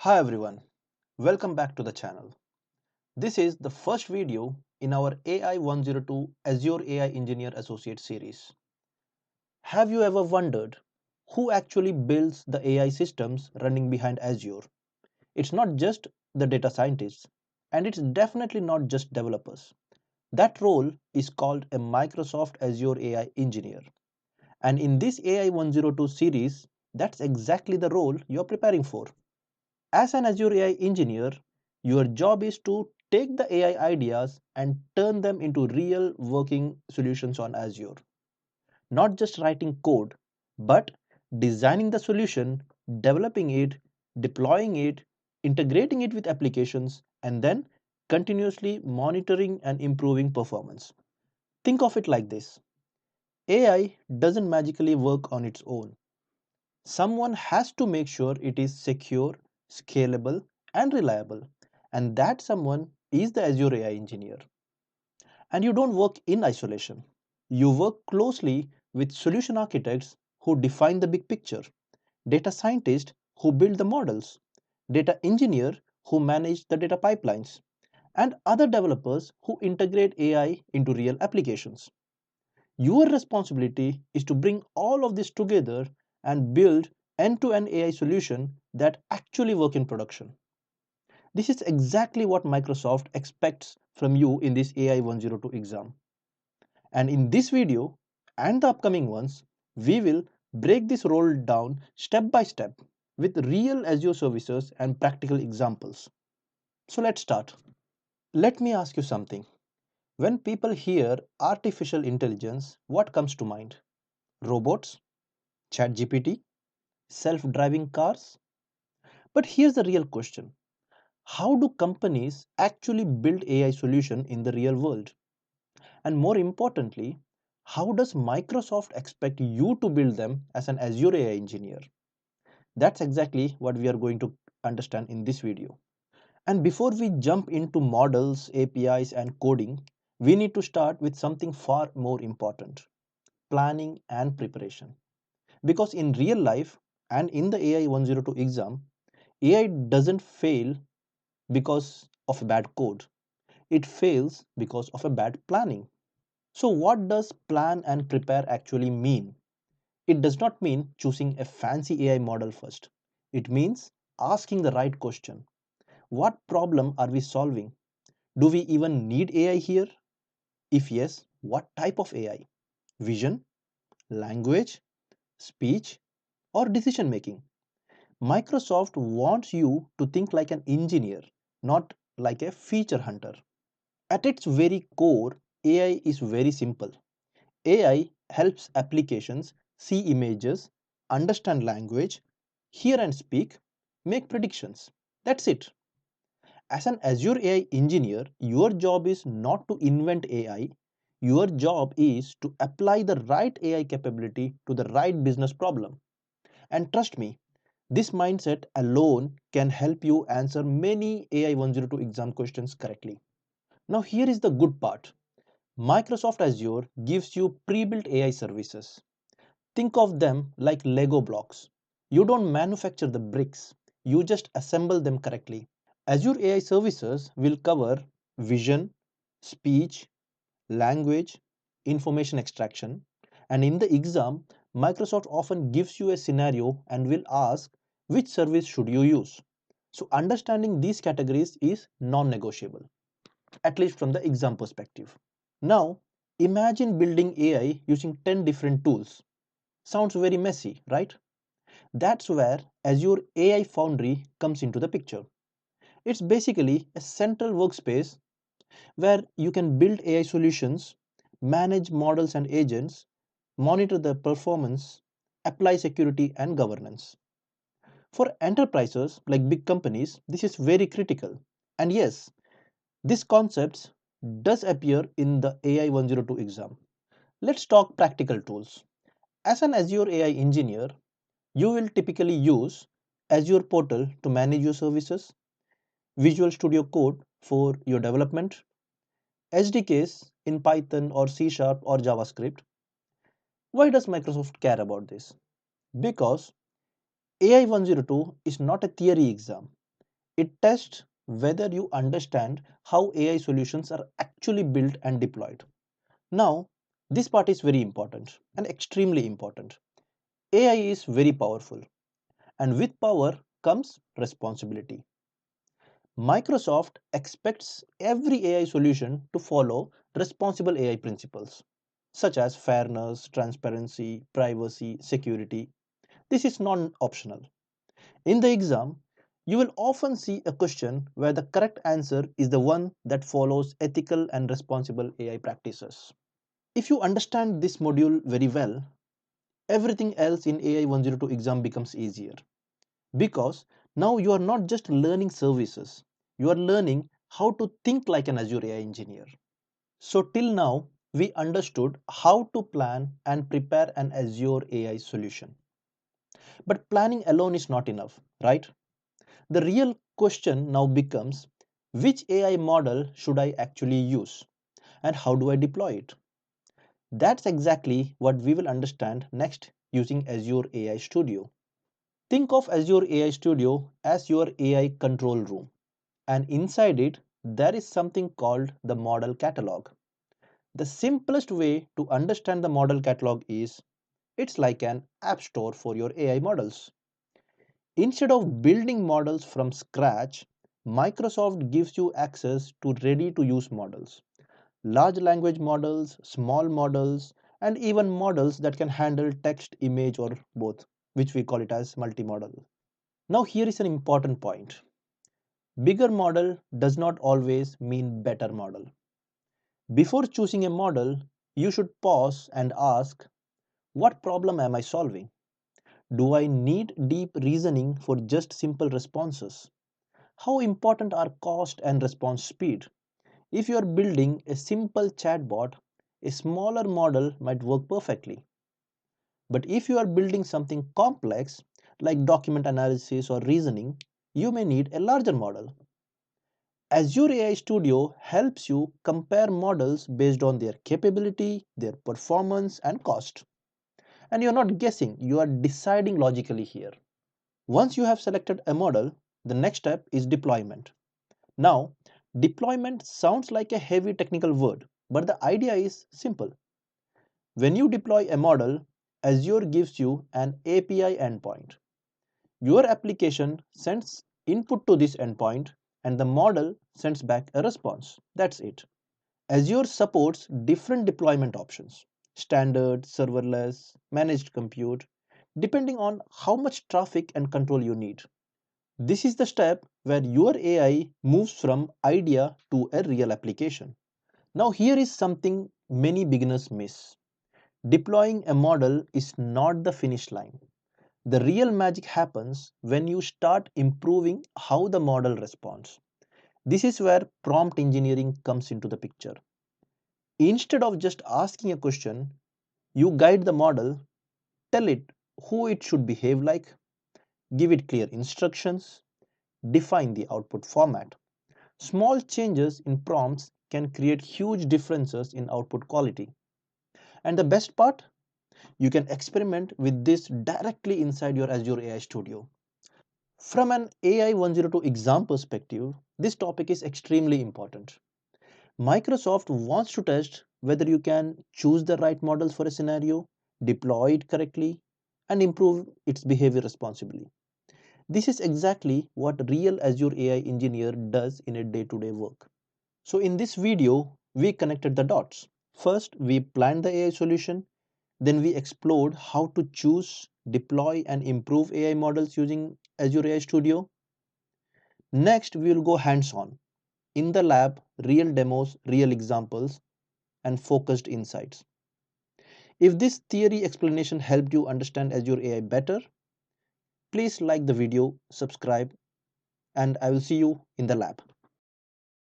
Hi everyone, welcome back to the channel. This is the first video in our AI 102 Azure AI Engineer Associate series. Have you ever wondered who actually builds the AI systems running behind Azure? It's not just the data scientists, and it's definitely not just developers. That role is called a Microsoft Azure AI Engineer. And in this AI 102 series, that's exactly the role you're preparing for. As an Azure AI engineer, your job is to take the AI ideas and turn them into real working solutions on Azure. Not just writing code, but designing the solution, developing it, deploying it, integrating it with applications, and then continuously monitoring and improving performance. Think of it like this: AI doesn't magically work on its own. Someone has to make sure it is secure, scalable, and reliable. And that someone is the Azure AI engineer. And you don't work in isolation. You work closely with solution architects who define the big picture, data scientists who build the models, data engineer who manage the data pipelines, and other developers who integrate AI into real applications. Your responsibility is to bring all of this together and build end-to-end AI solution that actually work in production. This is exactly what Microsoft expects from you in this AI 102 exam. And in this video and the upcoming ones, we will break this role down step by step with real Azure services and practical examples. So let's start. Let me ask you something. When people hear artificial intelligence, what comes to mind? Robots? ChatGPT? Self-driving cars? But here's the real question. How do companies actually build AI solution in the real world? And more importantly, how does Microsoft expect you to build them as an Azure AI engineer? That's exactly what we are going to understand in this video. And before we jump into models, APIs, and coding, we need to start with something far more important: planning and preparation. Because in real life and in the AI 102 exam, AI doesn't fail because of bad code. It fails because of a bad planning. So, what does plan and prepare actually mean? It does not mean choosing a fancy AI model first. It means asking the right question. What problem are we solving? Do we even need AI here? If yes, what type of AI? Vision, language, speech, or decision making? Microsoft wants you to think like an engineer, not like a feature hunter. At its very core, AI is very simple. AI helps applications see images, understand language, hear and speak, make predictions. That's it. As an Azure AI engineer, your job is not to invent AI. Your job is to apply the right AI capability to the right business problem. And trust me, this mindset alone can help you answer many AI 102 exam questions correctly. Now, here is the good part: Microsoft Azure gives you pre-built AI services. Think of them like Lego blocks. You don't manufacture the bricks, you just assemble them correctly. Azure AI services will cover vision, speech, language, information extraction, and in the exam, Microsoft often gives you a scenario and will ask which service should you use. So understanding these categories is non-negotiable, at least from the exam perspective. Now, imagine building AI using 10 different tools. Sounds very messy, right? That's where Azure AI Foundry comes into the picture. It's basically a central workspace where you can build AI solutions, manage models and agents, monitor their performance, apply security and governance. For enterprises like big companies, this is very critical. And yes, this concept does appear in the AI 102 exam. Let's talk practical tools. As an Azure AI engineer, you will typically use Azure Portal to manage your services, Visual Studio Code for your development, SDKs in Python or C Sharp or JavaScript. Why does Microsoft care about this? Because AI 102 is not a theory exam. It tests whether you understand how AI solutions are actually built and deployed. Now, this part is very important and extremely important. AI is very powerful, and with power comes responsibility. Microsoft expects every AI solution to follow responsible AI principles, such as fairness, transparency, privacy, security. This is non optional. In the exam, you will often see a question where the correct answer is the one that follows ethical and responsible AI practices. If you understand this module very well, everything else in AI 102 exam becomes easier because now you are not just learning services, you are learning how to think like an Azure AI engineer. So, till now, we understood how to plan and prepare an Azure AI solution. But planning alone is not enough, right? The real question now becomes, which AI model should I actually use and how do I deploy it? That's exactly what we will understand next using Azure AI Studio. Think of Azure AI Studio as your AI control room, and inside it, there is something called the model catalog. The simplest way to understand the model catalog is it's like an app store for your AI models. Instead of building models from scratch, Microsoft gives you access to ready to use models. Large language models, small models, and even models that can handle text, image, or both, which we call it as multimodal. Now, here is an important point. Bigger model does not always mean better model. Before choosing a model, you should pause and ask, what problem am I solving? Do I need deep reasoning for just simple responses? How important are cost and response speed? If you are building a simple chatbot, a smaller model might work perfectly. But if you are building something complex, like document analysis or reasoning, you may need a larger model. Azure AI Studio helps you compare models based on their capability, their performance, and cost. And you're not guessing, you are deciding logically here. Once you have selected a model, the next step is deployment. Now, deployment sounds like a heavy technical word, but the idea is simple. When you deploy a model, Azure gives you an API endpoint. Your application sends input to this endpoint and the model sends back a response. That's it. Azure supports different deployment options: standard, serverless, managed compute, depending on how much traffic and control you need. This is the step where your AI moves from idea to a real application. Now, here is something many beginners miss. Deploying a model is not the finish line. The real magic happens when you start improving how the model responds. This is where prompt engineering comes into the picture. Instead of just asking a question, you guide the model, tell it who it should behave like, give it clear instructions, define the output format. Small changes in prompts can create huge differences in output quality. And the best part? You can experiment with this directly inside your Azure AI Studio. From an AI 102 exam perspective, this topic is extremely important. Microsoft wants to test whether you can choose the right models for a scenario, deploy it correctly, and improve its behavior responsibly. This is exactly what real Azure AI engineer does in a day-to-day work. So in this video, we connected the dots. First, we planned the AI solution. Then we explored how to choose, deploy, and improve AI models using Azure AI Studio. Next, we will go hands-on. In the lab, real demos, real examples, and focused insights. If this theory explanation helped you understand Azure AI better, please like the video, subscribe, and I will see you in the lab.